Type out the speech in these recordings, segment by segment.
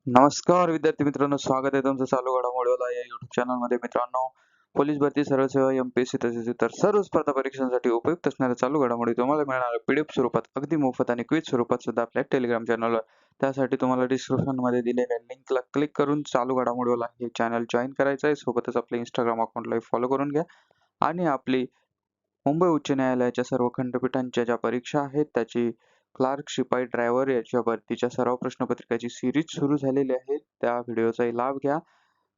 नमस्कार विद्यार्थी मित्रांनो, स्वागत आहे तुमचं चालू घडामोडीवाला या YouTube चॅनल मध्ये. मित्रांनो, पोलीस भरती, सरळ सेवा, एमपीएससी तसेच इतर सर्व स्पर्धा परीक्षांसाठी उपयुक्त असणाऱ्या चालू घडामोडी तुम्हाला मिळणार पीडीएफ स्वरूपात अगदी मोफत आणि क्विज स्वरूपात सुद्धा आपल्या टेलिग्राम चॅनलवर. त्यासाठी तुम्हाला डिस्क्रिप्शन मध्ये दिलेल्या लिंकला क्लिक करून चालू घडामोडीवाला हे चॅनल जॉईन करायचं आहे. सोबतच आपल्या इंस्टाग्राम अकाउंटला फॉलो करून घ्या आणि आपली मुंबई उच्च न्यायालयाच्या सर्व खंडपीठांच्या ज्या परीक्षा आहेत त्याची क्लार्क, शिपाई, ड्रायव्हर याच्या भरतीच्या सराव प्रश्नपत्रिकाची सिरीज सुरू झालेली आहे. त्या व्हिडिओचाही लाभ घ्या.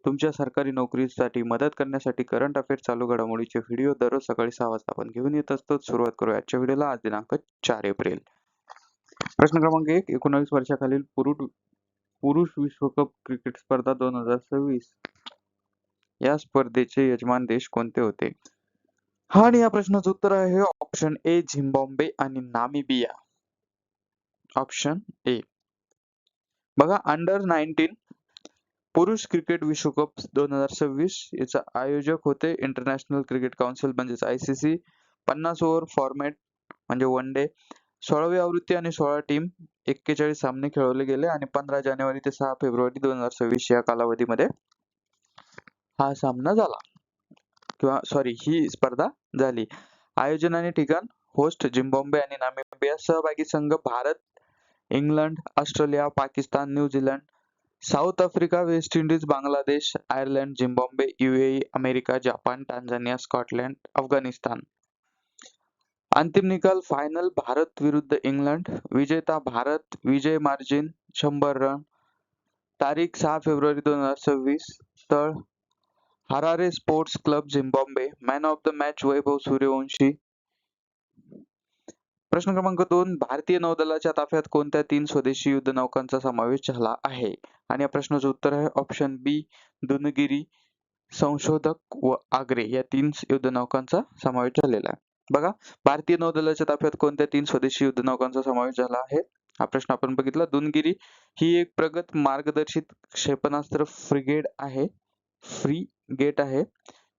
तुमच्या सरकारी नोकरीसाठी मदत करण्यासाठी करंट अफेअर चालू घडामोडीचे व्हिडिओ दररोज सकाळी 6 वाजता आपण घेऊन येत असतो. सुरुवात करूया आजच्या व्हिडिओला. आज दिनांक 4 एप्रिल. प्रश्न क्रमांक 1. 19 वर्षाखालील पुरुष विश्वकप क्रिकेट स्पर्धा 2026 या स्पर्धेचे यजमान देश कोणते होते? आणि या प्रश्नाचं उत्तर आहे ऑप्शन ए, झिम्बाब्वे आणि नामिबिया. Option A. बघा, अंडर 19 पुरुष क्रिकेट विश्वकप 2026 याचा आयोजक होते इंटरनॅशनल क्रिकेट काउन्सिल म्हणजेच ICC. 50 ओव्हर फॉर्मॅट म्हणजे वन डे, 16वी आवृत्ती आणि 16 टीम, 41 सामने खेळवले गेले आणि 15 जानेवारी ते 6 फेब्रुवारी 2026 या कालावधीमध्ये हा सामना झाला किंवा ही स्पर्धा झाली. आयोजन आणि ठिकाण होस्ट झिम्बाब्वे आणि नामिबिया. सहभागी संघ Bharat, England, Australia, Pakistan, New Zealand, south Africa, West Indies, Bangladesh, Ireland, Zimbabwe, UAE, America, Japan, Tanzania, Scotland, Afghanistan. अंतिम निकाल फायनल भारत विरुद्ध इंग्लंड. विजेता भारत. विजय मार्जिन 100 रन. तारीख 6 फेब्रुवारी 2026. स्थळ Harare sports club Zimbabwe. Man of the match Vaibhav Suryavanshi. प्रश्न क्रमांक 2. भारतीय नौदलाच्या ताफ्यात कोणत्या 3 स्वदेशी युद्धनौकांचा समावेश झाला आहे? आणि या प्रश्नाचं उत्तर आहे ऑप्शन बी, दुनगिरी, संशोधक व आग्रे या 3 युद्धनौकांचा समावेश झालेला आहे. बघा, भारतीय नौदलाच्या ताफ्यात कोणत्या 3 स्वदेशी युद्धनौकांचा समावेश झाला आहे? हा प्रश्न आपण बघितला. दुनगिरी ही एक प्रगत मार्गदर्शित क्षेपणास्त्र फ्रीगेट आहे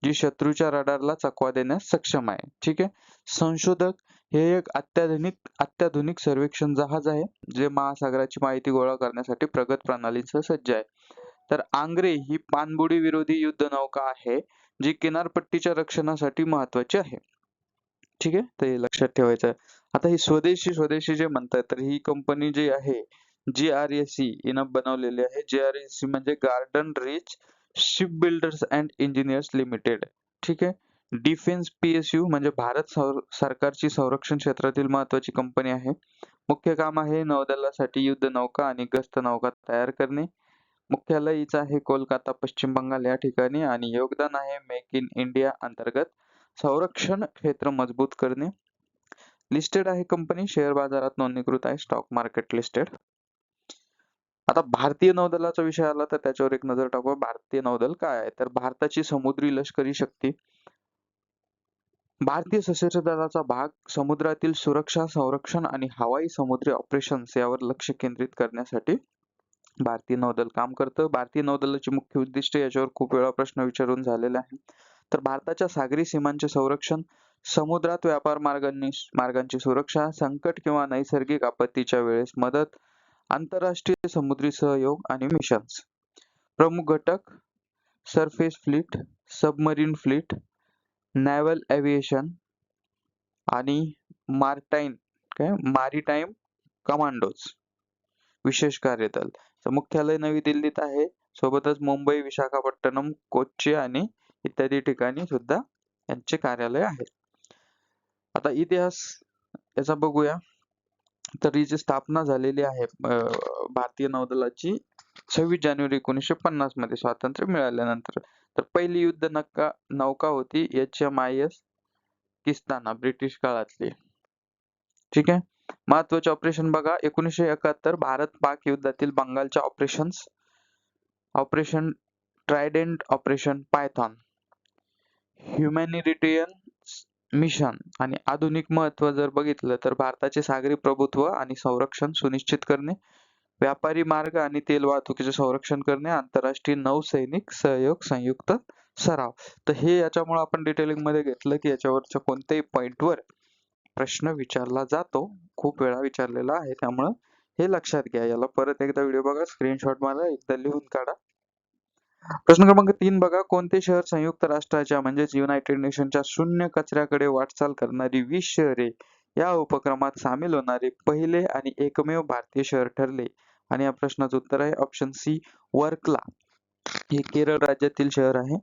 जी शत्रूच्या रडारला चकवा देण्यास सक्षम आहे. ठीक आहे. संशोधक हे एक अत्याधुनिक सर्वेक्षण जहाज आहे जे महासागराची माहिती गोळा करण्यासाठी प्रगत प्रणालींसह सज्ज आहे. तर आंग्रे ही पाणबुडी विरोधी युद्धनौका आहे जी किनारपट्टीच्या रक्षणासाठी महत्वाची आहे. ठीक आहे, तर हे लक्षात ठेवायचं आहे. आता ही स्वदेशी जे म्हणतात तर ही कंपनी जी आहे GRSE हिनं बनवलेली आहे. GRSE म्हणजे garden rich ship builders and engineers limited. ठीक आहे. डिफेन्स PSU म्हणजे भारत सरकारची संरक्षण क्षेत्रातील महत्वाची कंपनी आहे. मुख्य काम आहे नौदलासाठी युद्धनौका आणि गस्त नौका तयार करणे. मुख्यालय हिचं आहे कोलकाता, पश्चिम बंगाल या ठिकाणी आणि योगदान आहे मेक इन इंडिया अंतर्गत संरक्षण क्षेत्र मजबूत करणे. लिस्टेड आहे कंपनी, शेअर बाजारात नोंदणीकृत आहे, स्टॉक मार्केट लिस्टेड. आता भारतीय नौदलाचा विषय आला तर त्याच्यावर एक नजर टाकू. भारतीय नौदल काय आहे? तर भारताची समुद्री लष्करी शक्ती. भारतीय सशस्त्र दलाचा भाग समुद्रातील सुरक्षा, संरक्षण आणि हवाई समुद्री ऑपरेशन्स यावर लक्ष केंद्रित करण्यासाठी भारतीय नौदल काम करतं. भारतीय नौदलाची मुख्य उद्दिष्टे याच्यावर खूप वेळा प्रश्न विचारून झालेले आहे. तर भारताच्या सागरी सीमांचे संरक्षण, समुद्रात व्यापार मार्गांची सुरक्षा, संकट किंवा नैसर्गिक आपत्तीच्या वेळेस मदत, आंतरराष्ट्रीय समुद्री सहयोग आणि मिशन्स. प्रमुख घटक surface fleet, submarine fleet, naval aviation आणि मारिटाईम कमांडोज विशेष कार्यदल. मुख्यालय नवी दिल्लीत आहे. सोबतच मुंबई, विशाखापट्टणम, कोच्ची आणि इत्यादी ठिकाणी सुद्धा यांचे कार्यालय आहे. आता इतिहास याचा बघूया. तर हिची स्थापना झालेली आहे भारतीय नौदलाची 26 जानेवारी 1950 मध्ये स्वातंत्र्य मिळाल्यानंतर. तर पहिली युद्ध नौका होती HMIS किस्ताना, ब्रिटिश काळातली. ठीक आहे. महत्वाचे ऑपरेशन बघा. 1971 भारत-पाक युद्धातील बंगालच्या operation Trident, operation Python, humanitarian mission आणि आधुनिक महत्व जर बघितलं तर भारताचे सागरी प्रभुत्व आणि संरक्षण सुनिश्चित करणे, व्यापारी मार्ग आणि तेल वाहतुकीचे संरक्षण करणे, आंतरराष्ट्रीय नौसैनिक सहयोग संयुक्त सराव. तर हे याच्यामुळे आपण डिटेलिंग मध्ये घेतलं की याच्यावरच्या कोणत्याही पॉइंटवर प्रश्न विचारला जातो, खूप वेळा विचारलेला आहे, त्यामुळं हे लक्षात घ्या. याला परत एकदा व्हिडिओ बघा, स्क्रीनशॉट मारा, एकदा लिहून काढा. प्रश्न क्रमांक 3 बघा, कोणते शहर संयुक्त राष्ट्राच्या म्हणजेच युनायटेड नेशनच्या शून्य कचऱ्याकडे वाटचाल करणारी 20 शहरे या उपक्रमात सामील होणारे पहिले आणि एकमेव भारतीय शहर ठरले? आणि या प्रश्नाचं उत्तर आहे ऑप्शन सी, वर्कला. हे केरळ राज्यातील शहर आहे.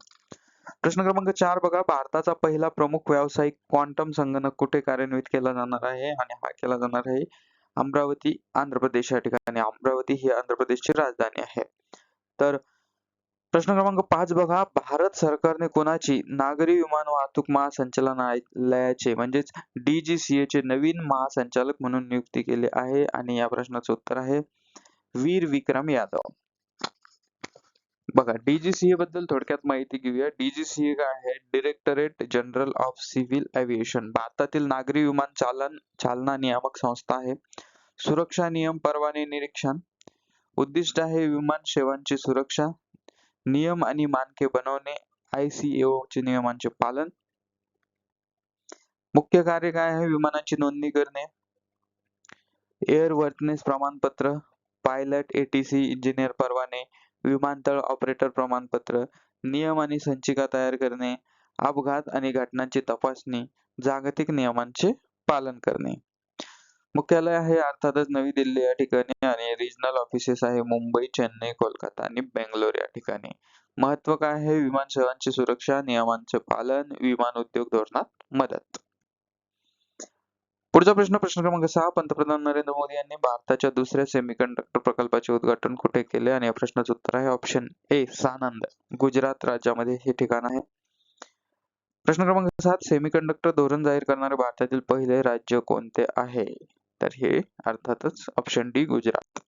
प्रश्न क्रमांक 4 बघा, भारताचा पहिला प्रमुख व्यावसायिक क्वांटम संगणक कुठे कार्यान्वित केला जाणार आहे? आणि हा केला जाणार आहे अमरावती, आंध्र प्रदेश या ठिकाणी. अमरावती ही आंध्र प्रदेशची राजधानी आहे. तर प्रश्न क्रमांक 5 बघा, भारत सरकारने कोणाची नागरी विमान वाहतूक महासंचालनालयाचे म्हणजेच DGCA चे नवीन महासंचालक म्हणून नियुक्ती केली आहे? आणि या प्रश्नाचं उत्तर आहे वीर विक्रम यादव. बघा, DGCA बद्दल थोडक्यात माहिती घेऊया. DGCA काय आहे? Directorate general of civil aviation. भारतातील नागरी विमान चालना नियामक संस्था आहे. सुरक्षा नियम, परवाने, निरीक्षण. उद्दिष्ट आहे विमान सेवांची सुरक्षा, नियम आणि मानके बनवणे, ICAO चे नियमांचे पालन. मुख्य कार्य काय आहे? विमानाची नोंदणी करणे, एअरवर्थनेस प्रमाणपत्र, पायलट ATC इंजिनियर परवाने, विमानतळ ऑपरेटर प्रमाणपत्र, नियम आणि संचिका तयार करणे, अपघात आणि घटनांची तपासणी, जागतिक नियमांचे पालन करणे. मुख्यालय आहे अर्थातच नवी दिल्ली या ठिकाणी आणि रिजनल ऑफिसेस आहे मुंबई, चेन्नई, कोलकाता आणि बेंगलोर या ठिकाणी. महत्व काय आहे? विमान सेवांची सुरक्षा, नियमांचे पालन, विमान उद्योग धोरणात मदत. पुढचा प्रश्न क्रमांक 6, पंतप्रधान नरेंद्र मोदी यांनी भारताच्या दुसऱ्या सेमीकंडक्टर प्रकल्पाचे उद्घाटन कुठे केले? आणि या प्रश्नाचं उत्तर आहे ऑप्शन ए, सानंद, गुजरात राज्यामध्ये हे ठिकाण आहे. प्रश्न क्रमांक 7, सेमीकंडक्टर धोरण जाहीर करणारे भारतातील पहिले राज्य कोणते आहे? तर हे अर्थातच ऑप्शन डी, गुजरात.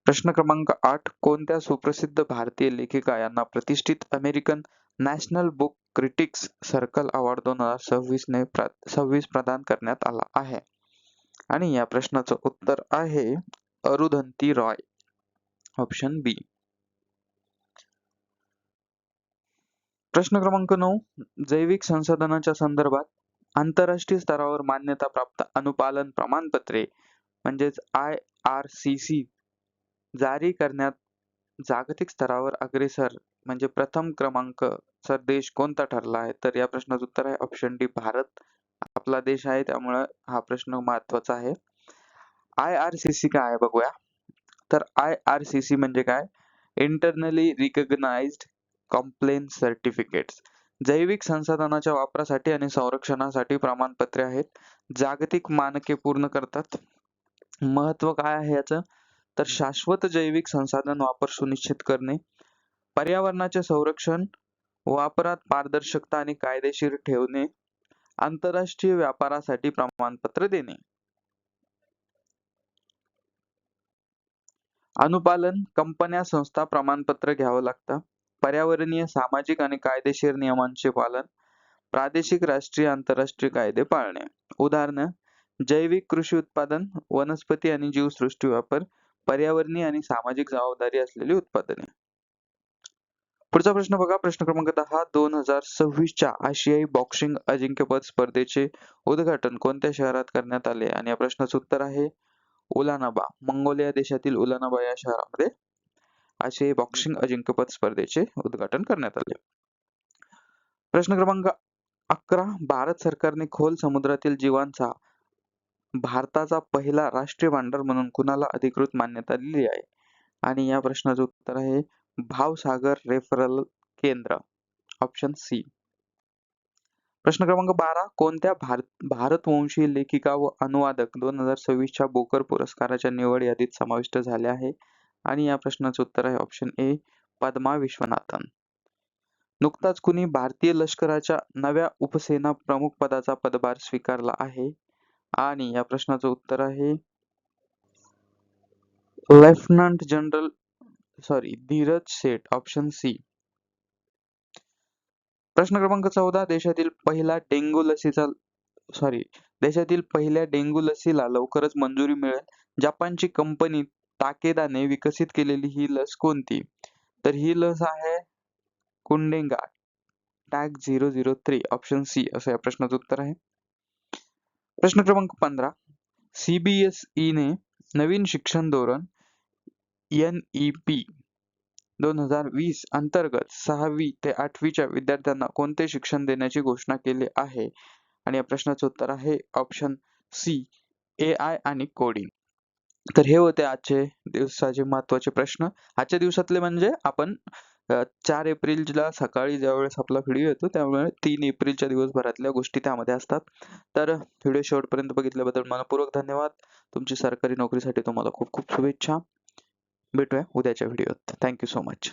प्रश्न क्रमांक 8, कोणत्या सुप्रसिद्ध भारतीय लेखिका यांना प्रतिष्ठित American national book critics circle award 2026 प्रदान करण्यात आला आहे? आणि या प्रश्नाचं उत्तर आहे अरुंधती रॉय, ऑप्शन बी. प्रश्न क्रमांक 9, जैविक संसाधनाच्या संदर्भात आंतरराष्ट्रीय स्तरावर मान्यता प्राप्त अनुपालन प्रमाणपत्रे म्हणजेच IRCC जारी करण्यात जागतिक स्तरावर अग्रेसर म्हणजे प्रथम क्रमांकचा देश कोणता ठरला आहे? तर या प्रश्नाचं उत्तर आहे ऑप्शन डी, भारत. आपला देश आहे त्यामुळे हा प्रश्न महत्वाचा आहे. IRCC काय आहे बघूया. तर IRCC म्हणजे काय? Internally recognised complaint certificates. जैविक संसाधनाच्या वापरासाठी आणि संरक्षणासाठी प्रमाणपत्रे आहेत. जागतिक मानके पूर्ण करतात. महत्व काय आहे याचं? तर शाश्वत जैविक संसाधन वापर सुनिश्चित करणे, पर्यावरणाचे संरक्षण, वापरात पारदर्शकता आणि कायदेशीर ठेवणे, आंतरराष्ट्रीय व्यापारासाठी प्रमाणपत्र देणे. अनुपालन, कंपन्या संस्था प्रमाणपत्र घ्यावं लागतं. पर्यावरणीय, सामाजिक आणि कायदेशीर नियमांचे पालन, प्रादेशिक, राष्ट्रीय, आंतरराष्ट्रीय कायदे पाळणे. उदाहरण, जैविक कृषी उत्पादन, वनस्पती आणि जीवसृष्टी वापर, पर्यावरणीय आणि सामाजिक जबाबदारी असलेली उत्पादने. पुढचा प्रश्न बघा, प्रश्न क्रमांक 10, 2026च्या आशियाई बॉक्सिंग अजिंक्यपद स्पर्धेचे उद्घाटन कोणत्या शहरात करण्यात आले? आणि या प्रश्नाचं उत्तर आहे उलानाबा, मंगोलिया देशातील उलानाबा या शहरामध्ये आशियाई बॉक्सिंग अजिंक्यपद स्पर्धेचे उद्घाटन करण्यात आले. प्रश्न क्रमांक 11, भारत सरकारने खोल समुद्रातील जीवांचा भारताचा पहिला राष्ट्रीय भांडार म्हणून कुणाला अधिकृत मान्यता दिली आहे? आणि या प्रश्नाचं उत्तर आहे भावसागर रेफरल केंद्र, ऑप्शन सी. प्रश्न क्रमांक 12, कोणत्या भारतवंशी लेखिका व अनुवादक 2026च्या बोकर पुरस्काराच्या निवड यादीत समाविष्ट झाल्या आहे? आणि या प्रश्नाचं उत्तर आहे ऑप्शन ए, पद्मा विश्वनाथन. नुकताच कुणी भारतीय लष्कराच्या नव्या उपसेना प्रमुख पदाचा पदभार स्वीकारला आहे? आणि या प्रश्नाचं उत्तर आहे लेफ्टनंट जनरल धीरज सेठ, ऑप्शन सी. प्रश्न क्रमांक 14, देशातील पहिल्या डेंग्यू लसीला लवकरच मंजुरी मिळेल. जपानची कंपनी ताकेदाने विकसित केलेली ही लस कोणती? तर ही लस आहे कुंडेंगा टॅग 003, ऑप्शन सी असं या प्रश्नाचं उत्तर आहे. प्रश्न क्रमांक 15, CBSE ने नवीन शिक्षण धोरण NEP 2020 अंतर्गत 6वी ते 8वीच्या विद्यार्थ्यांना कोणते शिक्षण देण्याची घोषणा केली आहे? आणि या प्रश्नाचं उत्तर आहे ऑप्शन सी AI आणि कोडिंग. तर हे होते आजचे दिवसाचे महत्त्वाचे प्रश्न. आजच्या दिवसातले म्हणजे आपण 4 एप्रिलला सकाळी ज्यावेळेस आपला व्हिडिओ येतो त्यामुळे 3 एप्रिलच्या दिवसभरातल्या गोष्टी त्यामध्ये असतात. तर व्हिडिओ शेवटपर्यंत बघितल्याबद्दल मनःपूर्वक धन्यवाद. तुमची सरकारी नोकरीसाठी तुम्हाला खूप खूप शुभेच्छा. भेटूया उद्याच्या व्हिडिओत. Thank you so much.